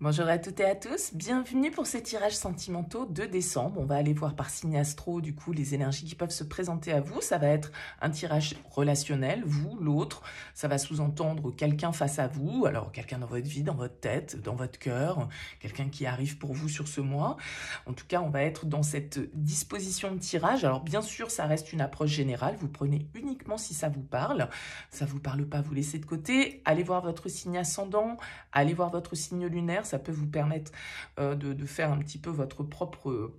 Bonjour à toutes et à tous, bienvenue pour ces tirages sentimentaux de décembre. On va aller voir par signe astro du coup les énergies qui peuvent se présenter à vous. Ça va être un tirage relationnel, vous, l'autre. Ça va sous-entendre quelqu'un face à vous, alors quelqu'un dans votre vie, dans votre tête, dans votre cœur, quelqu'un qui arrive pour vous sur ce mois. En tout cas, on va être dans cette disposition de tirage. Alors bien sûr, ça reste une approche générale. Vous prenez uniquement si ça vous parle. Ça vous parle pas, vous laissez de côté. Allez voir votre signe ascendant, allez voir votre signe lunaire. Ça peut vous permettre de faire un petit peu votre propre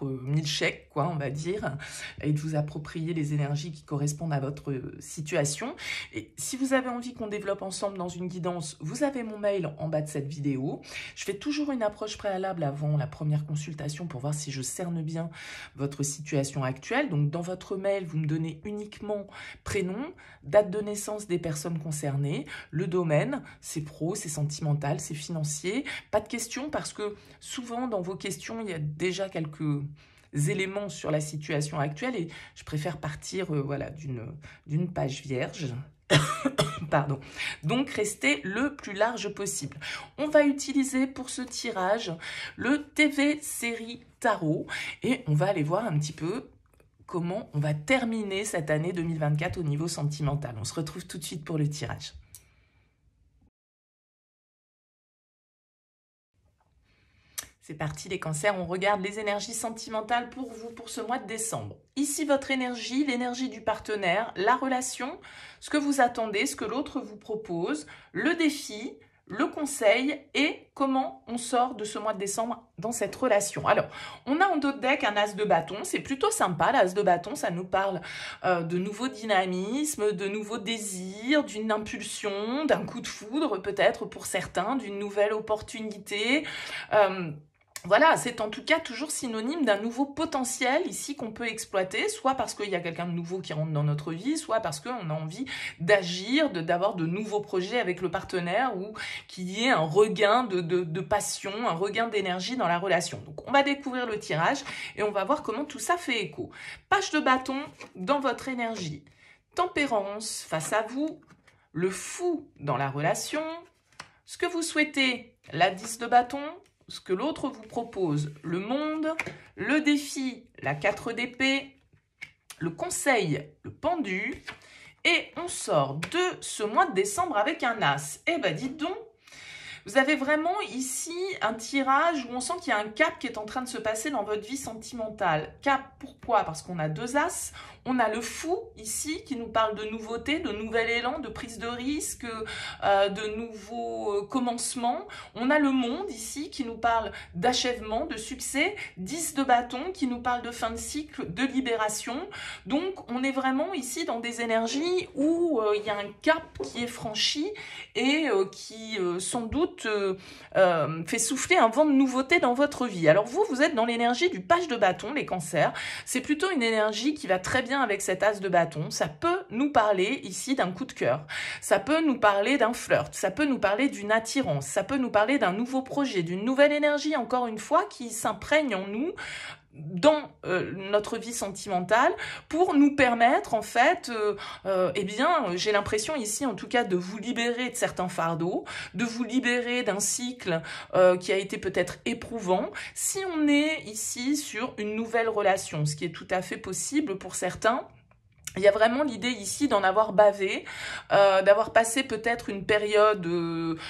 milkshake, quoi, on va dire, et de vous approprier les énergies qui correspondent à votre situation. Et si vous avez envie qu'on développe ensemble dans une guidance, vous avez mon mail en bas de cette vidéo. Je fais toujours une approche préalable avant la première consultation pour voir si je cerne bien votre situation actuelle. Donc, dans votre mail, vous me donnez uniquement prénom, date de naissance des personnes concernées, le domaine, c'est pro, c'est sentimental, c'est financier. Pas de questions parce que souvent, dans vos questions, il y a déjà quelques éléments sur la situation actuelle et je préfère partir voilà, d'une page vierge. Pardon. Donc, restez le plus large possible. On va utiliser pour ce tirage le TV Série Tarot et on va aller voir un petit peu comment on va terminer cette année 2024 au niveau sentimental. On se retrouve tout de suite pour le tirage. C'est parti les cancers, on regarde les énergies sentimentales pour vous pour ce mois de décembre. Ici votre énergie, l'énergie du partenaire, la relation, ce que vous attendez, ce que l'autre vous propose, le défi, le conseil et comment on sort de ce mois de décembre dans cette relation. Alors, on a en dos de deck un as de bâton, c'est plutôt sympa, l'as de bâton, ça nous parle de nouveau dynamisme, de nouveaux désirs, d'une impulsion, d'un coup de foudre peut-être pour certains, d'une nouvelle opportunité. Voilà, c'est en tout cas toujours synonyme d'un nouveau potentiel ici qu'on peut exploiter, soit parce qu'il y a quelqu'un de nouveau qui rentre dans notre vie, soit parce qu'on a envie d'agir, d'avoir de nouveaux projets avec le partenaire ou qu'il y ait un regain de passion, un regain d'énergie dans la relation. Donc on va découvrir le tirage et on va voir comment tout ça fait écho. Page de bâton dans votre énergie. Tempérance face à vous, le fou dans la relation, ce que vous souhaitez, la 10 de bâton, ce que l'autre vous propose, le monde, le défi, la 4 d'épée, le conseil, le pendu, et on sort de ce mois de décembre avec un as. Eh ben dites donc, vous avez vraiment ici un tirage où on sent qu'il y a un cap qui est en train de se passer dans votre vie sentimentale. Cap, pourquoi? Parce qu'on a deux as. On a le fou ici qui nous parle de nouveauté, de nouvel élan, de prise de risque, de nouveaux commencements. On a le monde ici qui nous parle d'achèvement, de succès. 10 de bâton qui nous parle de fin de cycle, de libération. Donc on est vraiment ici dans des énergies où il y a un cap qui est franchi et qui sans doute fait souffler un vent de nouveauté dans votre vie. Alors vous êtes dans l'énergie du page de bâton, les cancers. C'est plutôt une énergie qui va très bien avec cet as de bâton. Ça peut nous parler ici d'un coup de cœur. Ça peut nous parler d'un flirt. Ça peut nous parler d'une attirance. Ça peut nous parler d'un nouveau projet, d'une nouvelle énergie, encore une fois, qui s'imprègne en nous dans notre vie sentimentale pour nous permettre en fait eh bien j'ai l'impression ici en tout cas de vous libérer de certains fardeaux, de vous libérer d'un cycle qui a été peut-être éprouvant si on est ici sur une nouvelle relation, ce qui est tout à fait possible pour certains. Il y a vraiment l'idée ici d'en avoir bavé, d'avoir passé peut-être une période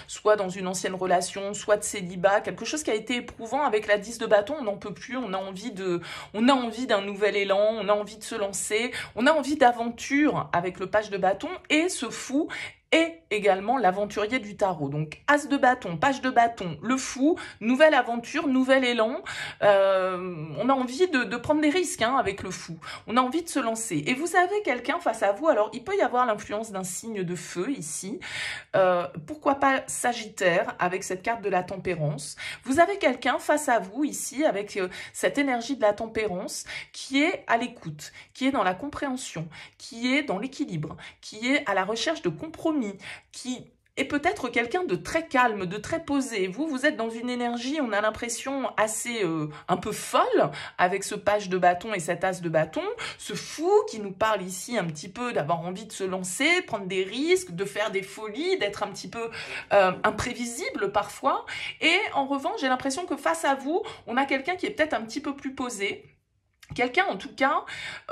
soit dans une ancienne relation, soit de célibat, quelque chose qui a été éprouvant avec la 10 de bâton, on n'en peut plus, on a envie d'un nouvel élan, on a envie de se lancer, on a envie d'aventure avec le page de bâton et ce fou et également l'aventurier du tarot. Donc, as de bâton, page de bâton, le fou, nouvelle aventure, nouvel élan. On a envie de prendre des risques hein, avec le fou. On a envie de se lancer. Et vous avez quelqu'un face à vous. Alors, il peut y avoir l'influence d'un signe de feu ici. Pourquoi pas Sagittaire avec cette carte de la tempérance. Vous avez quelqu'un face à vous ici avec cette énergie de la tempérance qui est à l'écoute, qui est dans la compréhension, qui est dans l'équilibre, qui est à la recherche de compromis, qui est peut-être quelqu'un de très calme, de très posé. Vous êtes dans une énergie, on a l'impression assez un peu folle avec ce page de bâton et cet as de bâton, ce fou qui nous parle ici un petit peu d'avoir envie de se lancer, prendre des risques, de faire des folies, d'être un petit peu imprévisible parfois. Et en revanche, j'ai l'impression que face à vous, on a quelqu'un qui est peut-être un petit peu plus posé. Quelqu'un, en tout cas,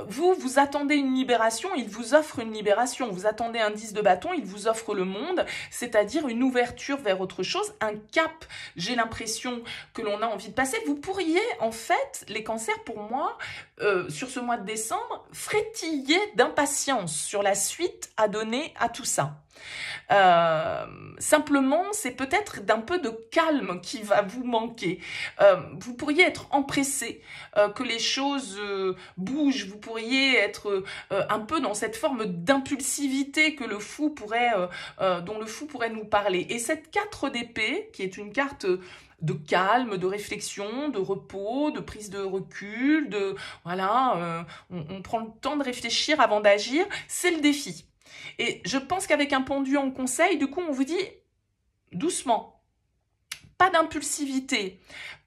vous attendez une libération, il vous offre une libération. Vous attendez un 10 de bâton, il vous offre le monde, c'est-à-dire une ouverture vers autre chose, un cap, j'ai l'impression que l'on a envie de passer. Vous pourriez, en fait, les cancers, pour moi, sur ce mois de décembre, frétiller d'impatience sur la suite à donner à tout ça. Simplement, c'est peut-être d'un peu de calme qui va vous manquer. Vous pourriez être empressé, que les choses bougent. Vous pourriez être un peu dans cette forme d'impulsivité que le fou pourrait, dont le fou pourrait nous parler. Et cette 4 d'épée, qui est une carte de calme, de réflexion, de repos, de prise de recul, de voilà, on prend le temps de réfléchir avant d'agir, c'est le défi. Et je pense qu'avec un pendu en conseil, du coup, on vous dit doucement, pas d'impulsivité,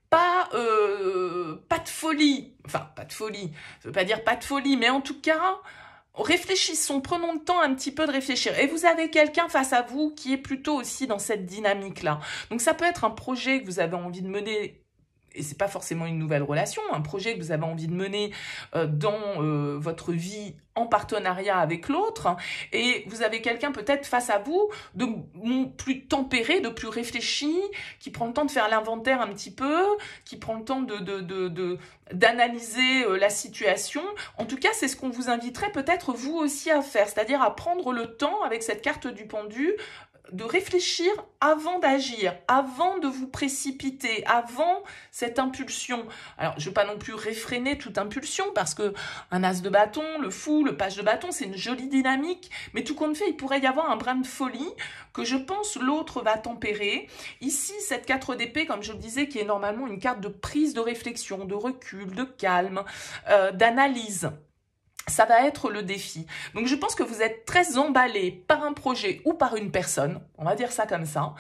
pas de folie, enfin, pas de folie, ça veut pas dire pas de folie, mais en tout cas, réfléchissons, prenons le temps un petit peu de réfléchir. Et vous avez quelqu'un face à vous qui est plutôt aussi dans cette dynamique-là. Donc, ça peut être un projet que vous avez envie de mener. Et c'est pas forcément une nouvelle relation, un projet que vous avez envie de mener dans votre vie en partenariat avec l'autre, et vous avez quelqu'un peut-être face à vous de plus tempéré, de plus réfléchi, qui prend le temps de faire l'inventaire un petit peu, qui prend le temps d'analyser la situation. En tout cas, c'est ce qu'on vous inviterait peut-être vous aussi à faire, c'est-à-dire à prendre le temps avec cette carte du pendu, de réfléchir avant d'agir, avant de vous précipiter, avant cette impulsion. Alors, je ne veux pas non plus réfréner toute impulsion, parce que un as de bâton, le fou, le page de bâton, c'est une jolie dynamique, mais tout compte fait, il pourrait y avoir un brin de folie que je pense l'autre va tempérer. Ici, cette 4 d'épée, comme je le disais, qui est normalement une carte de prise de réflexion, de recul, de calme, d'analyse. Ça va être le défi. Donc, je pense que vous êtes très emballé par un projet ou par une personne, on va dire ça comme ça,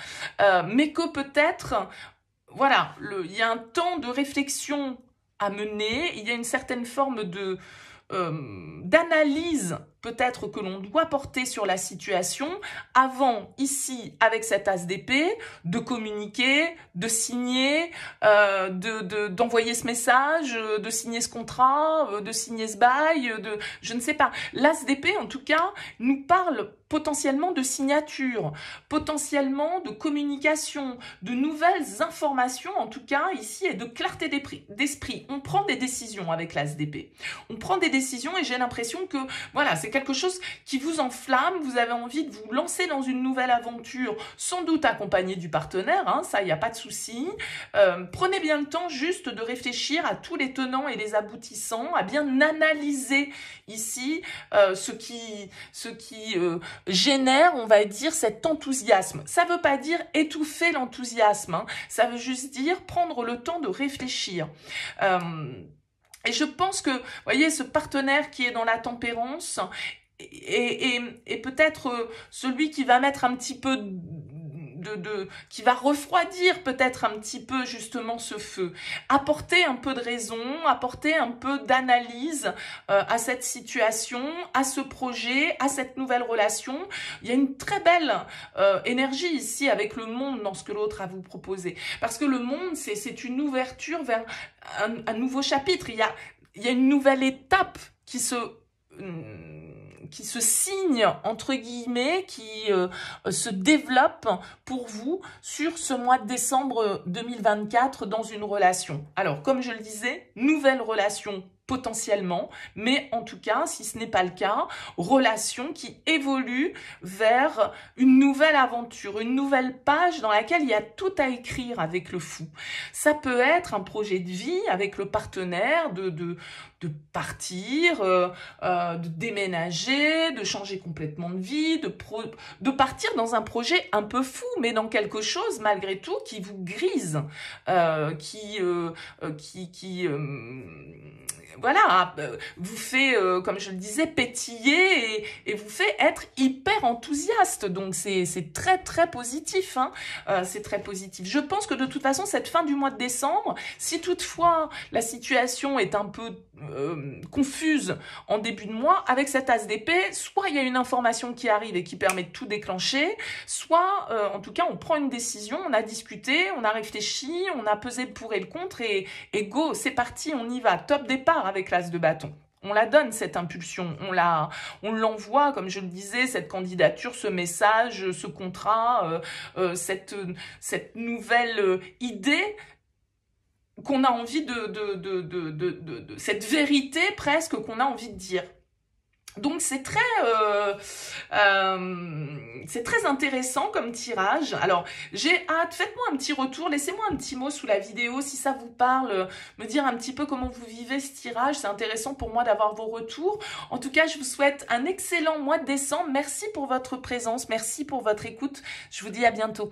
mais que peut-être, voilà, il y a un temps de réflexion à mener, il y a une certaine forme d'analyse peut-être que l'on doit porter sur la situation avant, ici, avec cet as d'épée, de communiquer, de signer, d'envoyer ce message, de signer ce contrat, de signer ce bail, je ne sais pas. L'as d'épée, en tout cas, nous parle potentiellement de signature, potentiellement de communication, de nouvelles informations, en tout cas, ici, et de clarté d'esprit. On prend des décisions avec l'as d'épée. On prend des décisions et j'ai l'impression que, voilà, c'est quelque chose qui vous enflamme, vous avez envie de vous lancer dans une nouvelle aventure, sans doute accompagné du partenaire, hein, ça, il n'y a pas de souci. Prenez bien le temps juste de réfléchir à tous les tenants et les aboutissants, à bien analyser ici ce qui génère, on va dire, cet enthousiasme. Ça ne veut pas dire étouffer l'enthousiasme, hein, ça veut juste dire prendre le temps de réfléchir. Et je pense que, vous voyez, ce partenaire qui est dans la tempérance est peut-être celui qui va mettre un petit peu qui va refroidir peut-être un petit peu justement ce feu. Apporter un peu de raison, apporter un peu d'analyse à cette situation, à ce projet, à cette nouvelle relation. Il y a une très belle énergie ici avec le monde dans ce que l'autre a à vous proposer. Parce que le monde, c'est une ouverture vers un nouveau chapitre. Il y a une nouvelle étape qui se signe, entre guillemets, qui se développe pour vous sur ce mois de décembre 2024 dans une relation. Alors, comme je le disais, nouvelle relation potentiellement, mais en tout cas, si ce n'est pas le cas, relation qui évolue vers une nouvelle aventure, une nouvelle page dans laquelle il y a tout à écrire avec le fou. Ça peut être un projet de vie avec le partenaire, de partir, de déménager, de changer complètement de vie, de partir dans un projet un peu fou, mais dans quelque chose malgré tout qui vous grise, voilà, vous fait, comme je le disais, pétiller et vous fait être hyper enthousiaste. Donc, c'est très, très positif. Hein. C'est très positif. Je pense que de toute façon, cette fin du mois de décembre, si toutefois la situation est un peu confuse en début de mois, avec cet as d'épée, soit il y a une information qui arrive et qui permet de tout déclencher, soit, en tout cas, on prend une décision, on a discuté, on a réfléchi, on a pesé le pour et le contre et go, c'est parti, on y va. Top départ avec l'as de bâton. On la donne, cette impulsion, on l'envoie, comme je le disais, cette candidature, ce message, ce contrat, cette nouvelle idée qu'on a envie de cette vérité presque qu'on a envie de dire. Donc c'est très intéressant comme tirage. Alors j'ai hâte, faites-moi un petit retour, laissez-moi un petit mot sous la vidéo si ça vous parle, me dire un petit peu comment vous vivez ce tirage. C'est intéressant pour moi d'avoir vos retours. En tout cas, je vous souhaite un excellent mois de décembre. Merci pour votre présence, merci pour votre écoute. Je vous dis à bientôt.